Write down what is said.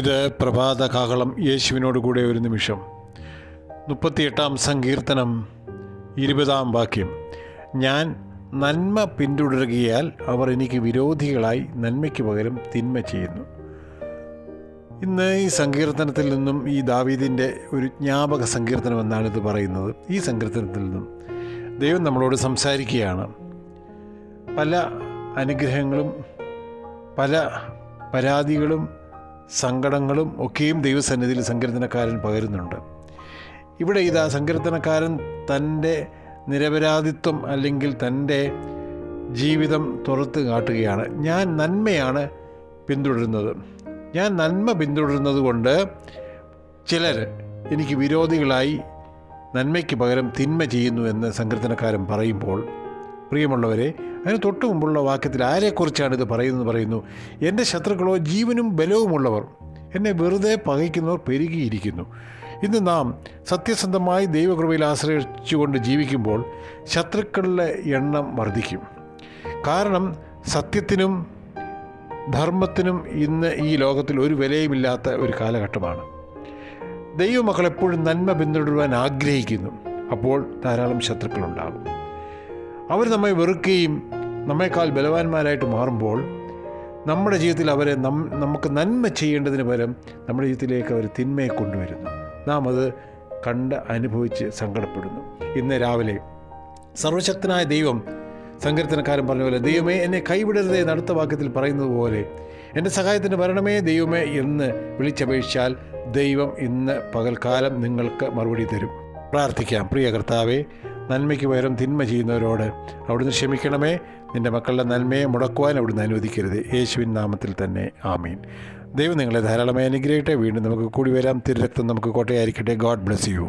ഇത് പ്രഭാത കാഹളം യേശുവിനോട് കൂടെ ഒരു നിമിഷം. 38 സങ്കീർത്തനം 20 വാക്യം. ഞാൻ നന്മ പിന്തുടരുകയാൽ അവർ എനിക്ക് വിരോധികളായി നന്മയ്ക്ക് പകരം തിന്മ ചെയ്യുന്നു. ഇന്ന് ഈ സങ്കീർത്തനത്തിൽ നിന്നും, ഈ ദാവീദിൻ്റെ ഒരു ജ്ഞാപക സങ്കീർത്തനം എന്നാണ് ഇത് പറയുന്നത്. ഈ സങ്കീർത്തനത്തിൽ നിന്നും ദൈവം നമ്മളോട് സംസാരിക്കുകയാണ്. പല അനുഗ്രഹങ്ങളും പല പരാതികളും സങ്കടങ്ങളും ഒക്കെയും ദൈവസന്നിധിയിൽ സങ്കീർത്തനക്കാരൻ പകരുന്നുണ്ട്. ഇവിടെ ഇതാ സങ്കീർത്തനക്കാരൻ തൻ്റെ നിരപരാധിത്വം അല്ലെങ്കിൽ തൻ്റെ ജീവിതം തുറത്ത് കാട്ടുകയാണ്. ഞാൻ നന്മയാണ് പിന്തുടരുന്നത്. ഞാൻ നന്മ പിന്തുടരുന്നത് കൊണ്ട് ചിലർ എനിക്ക് വിരോധികളായി നന്മയ്ക്ക് പകരം തിന്മ ചെയ്യുന്നു എന്ന് സങ്കീർത്തനക്കാരൻ പറയുമ്പോൾ, പ്രിയമുള്ളവരെ, അതിന് തൊട്ടു മുമ്പുള്ള വാക്യത്തിൽ ആരെക്കുറിച്ചാണ് ഇത് പറയുന്നു. എൻ്റെ ശത്രുക്കളോ ജീവനും ബലവുമുള്ളവർ, എന്നെ വെറുതെ പകയ്ക്കുന്നവർ പെരുകിയിരിക്കുന്നു. ഇന്ന് നാം സത്യസന്ധമായി ദൈവകൃപയിൽ ആശ്രയിച്ചുകൊണ്ട് ജീവിക്കുമ്പോൾ ശത്രുക്കളുടെ എണ്ണം വർദ്ധിക്കും. കാരണം സത്യത്തിനും ധർമ്മത്തിനും ഇന്ന് ഈ ലോകത്തിൽ ഒരു വിലയുമില്ലാത്ത ഒരു കാലഘട്ടമാണ്. ദൈവമക്കൾ എപ്പോഴും നന്മ പിന്തുടരുവാൻ ആഗ്രഹിക്കുന്നു. അപ്പോൾ ധാരാളം ശത്രുക്കളുണ്ടാകും. അവർ നമ്മെ വെറുക്കുകയും നമ്മേക്കാൾ ബലവാന്മാരായിട്ട് മാറുമ്പോൾ നമ്മുടെ ജീവിതത്തിൽ അവരെ നമുക്ക് നന്മ ചെയ്യേണ്ടതിന് പകരം നമ്മുടെ ജീവിതത്തിലേക്ക് അവർ തിന്മയെ കൊണ്ടുവരുന്നു. നാം അത് കണ്ട് അനുഭവിച്ച് സങ്കടപ്പെടുന്നു. ഇന്ന് രാവിലെ സർവശക്തനായ ദൈവം, സങ്കീർത്തനക്കാരൻ പറഞ്ഞ പോലെ, ദൈവമേ എന്നെ കൈവിടരുതേ എന്ന് അടുത്ത വാക്യത്തിൽ പറയുന്നത് പോലെ, എൻ്റെ സഹായത്തിന് വരണമേ ദൈവമേ എന്ന് വിളിച്ചപേക്ഷിച്ചാൽ ദൈവം ഇന്ന് പകൽക്കാലം നിങ്ങൾക്ക് മറുപടി തരും. പ്രാർത്ഥിക്കാം. പ്രിയ കർത്താവേ, നന്മയ്ക്ക് പകരം തിന്മ ചെയ്യുന്നവരോട് അവിടുന്ന് ക്ഷമിക്കണമേ. നിൻ്റെ മക്കളുടെ നന്മയെ മുടക്കുവാൻ അവിടുന്ന് അനുവദിക്കരുത്. യേശുവിൻ നാമത്തിൽ തന്നെ ആമീൻ. ദൈവം നിങ്ങളെ ധാരാളമായി അനുഗ്രഹിക്കട്ടെ. വീണ്ടും നമുക്ക് കൂടി വരാം. തിരുരക്തം നമുക്ക് കോട്ടയായിരിക്കട്ടെ. God bless you.